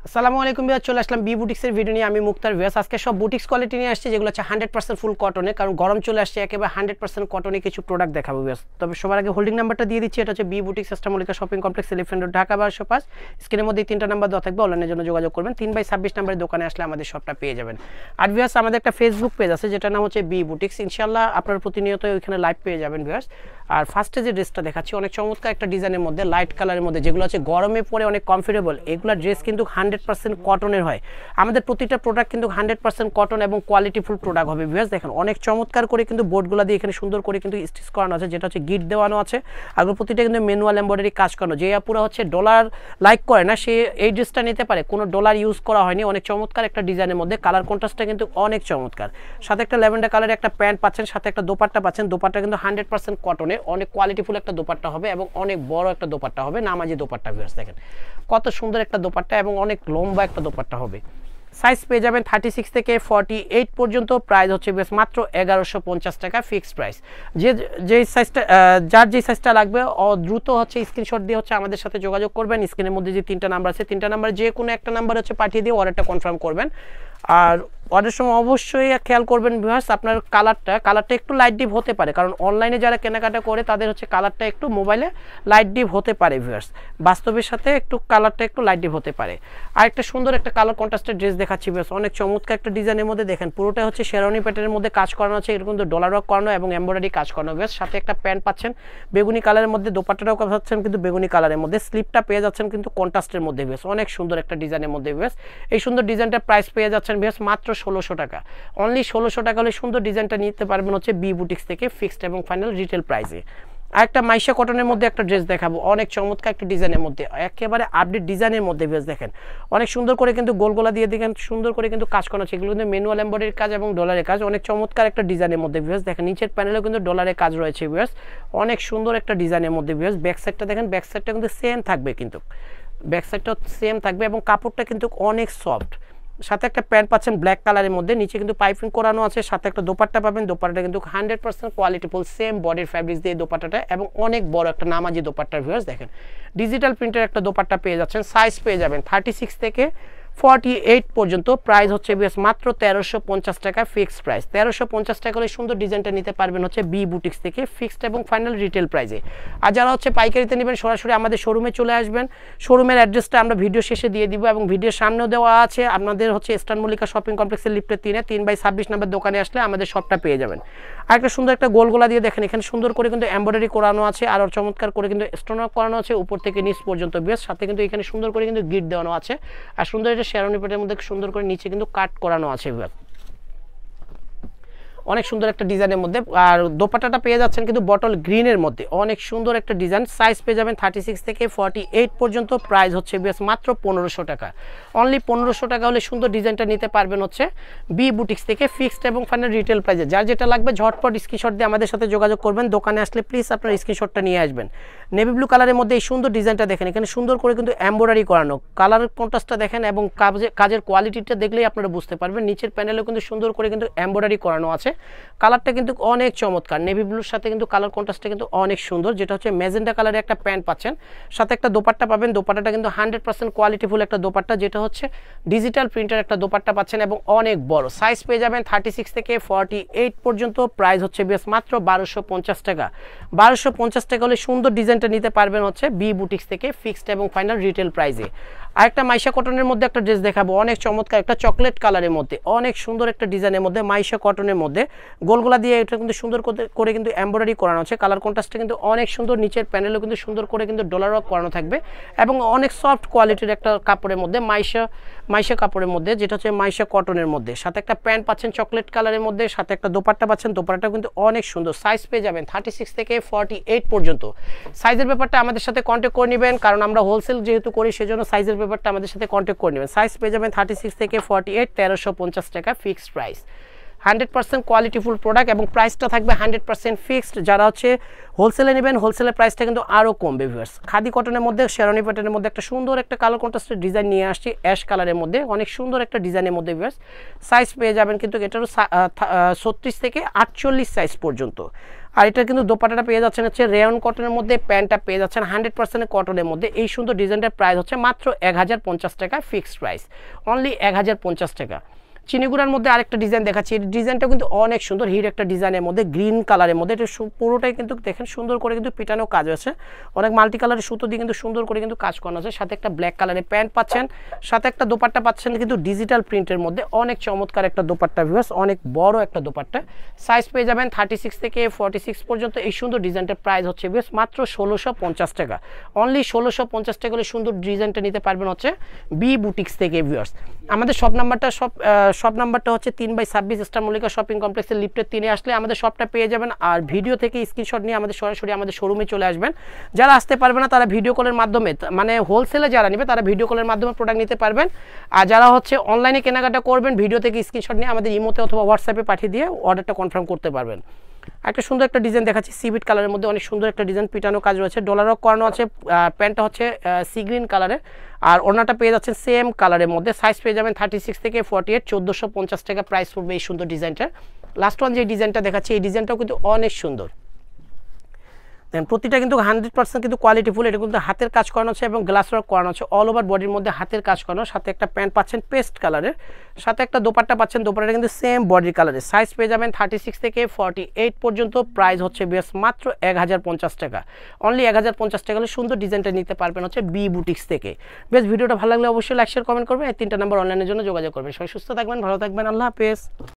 আসসালামু আলাইকুম ভিউয়ার, চলে আসলাম বি বুটিক্সের ভিডিও নিয়ে। আমি মুক্তার ভিউয়ার্স। আজকে সব বুটিক্স কোয়ালিটি নিয়ে আসছি, যেগুলো হচ্ছে 100% ফুল কটনে, কারণ গরম চলে আসছে, একেবারে 100% কটনে কিছু প্রোডাক্ট দেখাবো ভিউয়ার্স। তবে সবার আগে হোল্ডিং নাম্বারটা দিয়ে দিচ্ছি, এটা হচ্ছে B Boutiques Mallika Shopping Complex, Elephant Road, Dhaka 1205। স্ক্রিনের মধ্যে 3টা নাম্বার দেওয়া থাকবে, অনলাইনের জন্য যোগাযোগ করবেন। 3/26 নাম্বারের দোকানে আসলে আমাদের শপটা পেয়ে যাবেন। আর ভিউয়ার্স, আমাদের একটা ফেসবুক পেজ আছে, যেটার নাম হচ্ছে বি বুটিক্স। ইনশাআল্লাহ আপনারা প্রতিনিয়ত ওইখানে লাইভ পেয়ে যাবেন ভিউয়ার্স। আর ফার্স্টে যে ড্রেসটা দেখাচ্ছি, অনেক চমৎকার একটা ডিজাইনের মধ্যে, লাইট কালারের মধ্যে, যেগুলো হচ্ছে গরমে পরে অনেক কমফোর্টেবল। এগুলো ড্রেস কিন্তু 100% কটনের হয়। আমাদের প্রতিটা প্রোডাক্ট কিন্তু 100% কটন এবং কোয়ালিটিফুল প্রোডাক্ট হবে ভিউয়ার্স। দেখেন অনেক চমৎকার করে কিন্তু বোর্ডগুলো দিয়ে এখানে সুন্দর করে কিন্তু স্টিচ করানো আছে, যেটা হচ্ছে গিট দেওয়ানো আছে। আর প্রতিটা কিন্তু ম্যানুয়াল এমব্রয়ডারি কাজ করানো। যে আপুরা হচ্ছে ডলার লাইক করে না, সে এই ড্রেসটা নিতে পারে। কোনো ডলার ইউজ করা হয়নি, অনেক চমৎকার একটা ডিজাইনের মধ্যে। কালার কন্ট্রাস্টটা কিন্তু অনেক চমৎকার। সাথে একটা ল্যাভেন্ডার কালারের একটা প্যান্ট পাচ্ছেন, সাথে একটা দোপাট্টা পাচ্ছেন। দোপাট্টা কিন্তু 100% কটনের, অনেক কোয়ালিটিফুল একটা দোপাট্টা হবে এবং অনেক বড় একটা দোপাট্টা হবে, নামাজি দোপাট্টা ভিউয়ার্স। দেখেন কত সুন্দর একটা দোপাট্টা এবং অনেক লম্বা একটা দোপাট্টা হবে। সাইজ পেয়ে যাবেন 36 থেকে 48 পর্যন্ত। প্রাইস হচ্ছে বেশ মাত্র 1150 টাকা, ফিক্সড প্রাইস। যে সাইজটা, যার যে সাইজটা লাগবে দ্রুত হচ্ছে স্ক্রিনশট দিয়ে হচ্ছে আমাদের সাথে যোগাযোগ করবেন। স্ক্রিনের মধ্যে যে 3টা নাম্বার আছে, 3টা নাম্বার যে কোনো একটা নাম্বার হচ্ছে পাঠিয়ে দিয়ে অর্ডারটা কনফার্ম করবেন। আর অর্ডারের সময় অবশ্যই খেয়াল করবেন ভিউয়ার্স, আপনার কালারটা একটু লাইট ডিপ হতে পারে, কারণ অনলাইনে যারা কেনাকাটা করে তাদের হচ্ছে কালারটা একটু মোবাইলে লাইট ডিপ হতে পারে ভিউয়ার্স। বাস্তবের সাথে একটু কালারটা একটু লাইট ডিপ হতে পারে। আর একটা সুন্দর একটা কালার কন্ট্রাস্টের ড্রেস দেখাচ্ছি ভিউয়ার্স, অনেক চমৎকার একটা ডিজাইনের মধ্যে। দেখেন পুরোটা হচ্ছে শেরওয়ানি প্যাটার্নের মধ্যে কাজ করানো আছে, এরকম কিন্তু ডলার ওয়ার্ক করানো এবং এমব্রয়ডারি কাজ করানো ভিউয়ার্স। সাথে একটা প্যান্ট পাচ্ছেন বেগুনি কালারের মধ্যে, দোপাট্টাটাও পাচ্ছেন কিন্তু বেগুনি কালারের মধ্যে, স্লিপটা পেয়ে যাচ্ছেন কিন্তু কন্ট্রাস্টের মধ্যে ভিউয়ার্স। অনেক সুন্দর একটা ডিজাইনের মধ্যে ভিউয়ার্স। এই সুন্দর ডিজাইনটার প্রাইস পেয়ে যাচ্ছেন ভিউয়ার্স মাত্র 1600 টাকা। অনলি 1600 টাকা হলে সুন্দর ডিজাইনটা নিতে পারবেন হচ্ছে বি বুটিক্স থেকে, ফিক্সড এবং ফাইনাল রিটেল প্রাইসে। আর একটা মাইশা কটনের মধ্যে একটা ড্রেস দেখাবো, অনেক চমৎকার একটা ডিজাইনের মধ্যে, একেবারে আপডেট ডিজাইনের মধ্যে বেশ। দেখেন অনেক সুন্দর করে কিন্তু গোলগোলা দিয়ে দেখেন সুন্দর করে কিন্তু কাজ করা আছে, এগুলো কিন্তু ম্যানুয়াল এমব্রয়ডারির কাজ এবং ডলারের কাজ। অনেক চমৎকার একটা ডিজাইনের মধ্যে ভিউয়ার্স। দেখেন নিচের প্যানেলেও কিন্তু ডলারের কাজ রয়েছে ভিউয়ার্স, অনেক সুন্দর একটা ডিজাইনের মধ্যে ভিউয়ার্স। ব্যাক সাইডটা দেখেন, ব্যাক সাইডটা কিন্তু সেম থাকবে, কিন্তু ব্যাক সাইডটাও সেম থাকবে এবং কাপড়টা কিন্তু অনেক সফট। সাথে একটা প্যান্ট পাচ্ছেন ব্ল্যাক কালারের মধ্যে, নিচে কিন্তু পাইপিং করানো আছে। সাথে একটা দোপাট্টা পাবেন, দোপাট্টা কিন্তু 100% কোয়ালিটিফুল, সেম বডির ফ্যাব্রিক্স দিয়ে দোপাট্টাটা এবং অনেক বড় একটা নামাজি দোপাট্টার ভিউয়ার্স। দেখেন ডিজিটাল প্রিন্টের একটা দোপাট্টা পেয়ে যাচ্ছেন। সাইজ পেয়ে যাবেন 36 থেকে 48 পর্যন্ত। প্রাইস হচ্ছে বেশ মাত্র 1350 টাকা, ফিক্সড প্রাইস। 1350 টাকা হলে সুন্দর ডিজাইনটা নিতে পারবেন হচ্ছে বি বুটিক্স থেকে, ফিক্সড এবং ফাইনাল রিটেল প্রাইসে। আর যারা হচ্ছে পাইকারিতে নেবেন, সরাসরি আমাদের শোরুমে চলে আসবেন। শোরুমের অ্যাড্রেসটা আমরা ভিডিও শেষে দিয়ে দিব এবং ভিডিওর সামনেও দেওয়া আছে। আপনাদের হচ্ছে ইস্টার্ন মল্লিকা শপিং কমপ্লেক্সের লিফটের 3/26 নাম্বার দোকানে আসলে আমাদের শপটা পেয়ে যাবেন। আর একটা সুন্দর একটা গোলগোলা দিয়ে দেখেন, এখানে সুন্দর করে কিন্তু এমব্রয়ডারি করানো আছে, আর চমৎকার করে কিন্তু স্টোন ওয়ার্ক করানো আছে উপর থেকে নিচ পর্যন্ত বেশ। সাথে কিন্তু এখানে সুন্দর করে কিন্তু গিট দেওয়ানো আছে, আর সুন্দর একটা শেরওয়ানি প্যাটার্নের মধ্যে সুন্দর করে নিচে কিন্তু কাট করানো আছে, অনেক সুন্দর একটা ডিজাইনের মধ্যে। আর দোপাট্টাটা পেয়ে যাচ্ছেন কিন্তু বটল গ্রিনের মধ্যে, অনেক সুন্দর একটা ডিজাইন। সাইজ পেয়ে যাবেন 36 থেকে 48 পর্যন্ত। প্রাইস হচ্ছে বেশ মাত্র 1500 টাকা। অনলি 1500 টাকা হলে সুন্দর ডিজাইনটা নিতে পারবেন হচ্ছে বি বুটিক্স থেকে, ফিক্সড এবং ফাইনাল রিটেল প্রাইসে। যার যেটা লাগবে ঝটপট স্ক্রিনশট দিয়ে আমাদের সাথে যোগাযোগ করবেন। দোকানে আসলে প্লিজ আপনার স্ক্রিনশটটা নিয়ে আসবেন। নেভি ব্লু কালারের মধ্যে এই সুন্দর ডিজাইনটা দেখেন, এখানে সুন্দর করে কিন্তু এমব্রয়ডারি করানো, কালারের কন্ট্রাস্টটা দেখেন এবং কাজের কোয়ালিটিটা দেখলেই আপনারা বুঝতে পারবেন। নিচের প্যানেলেও কিন্তু সুন্দর করে কিন্তু এমব্রয়ডারি করানো আছে। কালারটা কিন্তু অনেক চমৎকার, নেভি ব্লুর সাথে কিন্তু কালার কন্ট্রাস্টটা কিন্তু অনেক সুন্দর, যেটা হচ্ছে ম্যাজেন্টা কালারের একটা প্যান্ট পাচ্ছেন। সাথে একটা দোপাট্টা পাবেন, দোপাট্টাটা কিন্তু 100% কোয়ালিটিফুল একটা দোপাট্টা, যেটা হচ্ছে ডিজিটাল প্রিন্টের একটা দোপাট্টা পাচ্ছেন এবং অনেক বড়। সাইজ পেয়ে যাবেন 36 থেকে 48 পর্যন্ত। প্রাইস হচ্ছে বেশ মাত্র 1250 টাকা। 1250 টাকা হলে সুন্দর ডিজাইনটা নিতে পারবেন হচ্ছে বি বুটিক্স থেকে, ফিক্সড এবং ফাইনাল রিটেল প্রাইসে। আরেকটা মাইশা কটনের মধ্যে একটা ড্রেস দেখাবো, অনেক চমৎকার একটা চকলেট কালারের মধ্যে, অনেক সুন্দর একটা ডিজাইনের মধ্যে, মাইশা কটনের মধ্যে গোলগোলা দিয়ে এটা কিন্তু সুন্দর করে কিন্তু এমব্রয়ডারি করানো আছে। কালার কন্ট্রাস্টটা কিন্তু অনেক সুন্দর, নিচের প্যানেলও কিন্তু সুন্দর করে কিন্তু ডলার ওয়ার্ক করানো থাকবে এবং অনেক সফট কোয়ালিটির একটা কাপড়ের মধ্যে, মাইশা কাপড়ের মধ্যে, যেটা হচ্ছে মাইশা কটনের মধ্যে। সাথে একটা প্যান্ট পাচ্ছেন চকলেট কালারের মধ্যে, সাথে একটা দোপাট্টা পাচ্ছেন, দোপাট্টাটা কিন্তু অনেক সুন্দর। সাইজ পেয়ে যাবেন 36 থেকে 48 পর্যন্ত। সাইজের ব্যাপারটা আমাদের সাথে কন্ট্যাক্ট করে নেবেন, কারণ আমরা হোলসেল যেহেতু করি সেজন্য সাইজের ব্যাপারটা আমাদের সাথে কন্ট্যাক্ট করে নেবেন। সাইজ পেয়ে যাবেন 36 থেকে 48, 1350 টাকা, ফিক্সড প্রাইস। 100% কোয়ালিটিফুল প্রোডাক্ট এবং প্রাইসটা থাকবে 100% ফিক্সড। যারা হচ্ছে হোলসেলে নেবেন, হোলসেলের প্রাইসটা কিন্তু আরও কমবে ভিউয়ার্স। খাদি কটনের মধ্যে, শেরওয়ানি প্যাটার্নের মধ্যে একটা সুন্দর একটা কালার কন্ট্রাস্টের ডিজাইন নিয়ে আসছি, অ্যাশ কালারের মধ্যে, অনেক সুন্দর একটা ডিজাইনের মধ্যে ভিউয়ার্স। সাইজ পেয়ে যাবেন কিন্তু এটারও 36 থেকে 48 সাইজ পর্যন্ত। আর এটা কিন্তু দোপাট্টাটা পেয়ে যাচ্ছেন হচ্ছে রেয়ন কটনের মধ্যে, প্যান্টটা পেয়ে যাচ্ছেন 100% কটনের মধ্যে। এই সুন্দর ডিজাইনটার প্রাইস হচ্ছে মাত্র 1050 টাকা, ফিক্সড প্রাইস, অনলি 1050 টাকা। চিনিগুড়ার মধ্যে আরেকটা ডিজাইন দেখাচ্ছি, এই ডিজাইনটা কিন্তু অনেক সুন্দর, হিট একটা ডিজাইনের মধ্যে, গ্রিন কালারের মধ্যে। এটা পুরোটাই কিন্তু দেখেন সুন্দর করে কিন্তু পিটানো কাজ আছে, অনেক মাল্টি কালারের সুতো দিয়ে কিন্তু সুন্দর করে কিন্তু কাজ করানো আছে। সাথে একটা ব্ল্যাক কালারের প্যান্ট পাচ্ছেন, সাথে একটা দোপাট্টা পাচ্ছেন কিন্তু ডিজিটাল প্রিন্টের মধ্যে, অনেক চমৎকার একটা দোপাট্টা ভিউয়ার্স, অনেক বড় একটা দোপাট্টা। সাইজ পেয়ে যাবেন 36 থেকে 46 পর্যন্ত। এই সুন্দর ডিজাইনটার প্রাইস হচ্ছে ভিউয়ার্স মাত্র 1650 টাকা, অনলি 1650 টাকা হলে সুন্দর ডিজাইনটা নিতে পারবেন হচ্ছে বি বুটিক্স থেকে ভিউয়ার্স। আমাদের শপ নাম্বারটা হচ্ছে 3/26 স্টার মল্লিকা শপিং কমপ্লেক্সের লিফটের 3-এ আসলে আমাদের শপটা পেয়ে যাবেন। আর ভিডিও থেকে স্ক্রিনশট নিয়ে আমাদের সরাসরি আমাদের শোরুমে চলে আসবেন। যারা আসতে পারবে না তারা ভিডিও কলের মাধ্যমে, মানে হোলসেলে যারা নেবে তারা ভিডিও কলের মাধ্যমে প্রোডাক্ট নিতে পারবেন। আর যারা হচ্ছে অনলাইনে কেনাকাটা করবেন ভিডিও থেকে স্ক্রিনশট নিয়ে আমাদের ইমোতে অথবা হোয়াটসঅ্যাপে পাঠিয়ে দিয়ে অর্ডারটা কনফার্ম করতে পারবেন। একটা সুন্দর একটা ডিজাইন দেখাচ্ছি, সিবিট কালারের মধ্যে অনেক সুন্দর একটা ডিজাইন, পিটানো কাজ রয়েছে, ডলারও করানো আছে। প্যান্টটা হচ্ছে সি গ্রিন কালারের, আর ওড়নাটা পেয়ে যাচ্ছেন সেম কালারের মধ্যে। সাইজ পেয়ে যাবেন 36 থেকে 48, 1450 টাকা প্রাইস পড়বে এই সুন্দর ডিজাইনটা। লাস্ট ওয়ান যে ডিজাইনটা দেখাচ্ছি, এই ডিজাইনটাও কিন্তু অনেক সুন্দর। প্রতিটা কিন্তু 100% কিন্তু কোয়ালিটিফুল। এটা কিন্তু হাতের কাজ করানো আছে এবং গ্লাস ওয়ার্ক করানো আছে, অল ওভার বডির মধ্যে হাতের কাজ করানো। সাথে একটা প্যান্ট পাচ্ছেন পেস্ট কালারের, সাথে একটা দোপাট্টা পাচ্ছেন, দোপাট্টা কিন্তু সেম বডির কালারের। সাইজ পেয়ে যাবেন 36 থেকে 48 পর্যন্ত। প্রাইস হচ্ছে বেশ মাত্র 1050 টাকা, অনলি 1050 টাকা হলে সুন্দর ডিজাইনটা নিতে পারবেন হচ্ছে বি বুটিক্স থেকে। বেশ ভিডিওটা ভালো লাগলে অবশ্যই লাইক শেয়ার কমেন্ট করবেন। এই 3টা নাম্বার অনলাইনের জন্য যোগাযোগ করবেন। সবাই সুস্থ থাকবেন, ভালো থাকবেন, আল্লাহ হাফেজ।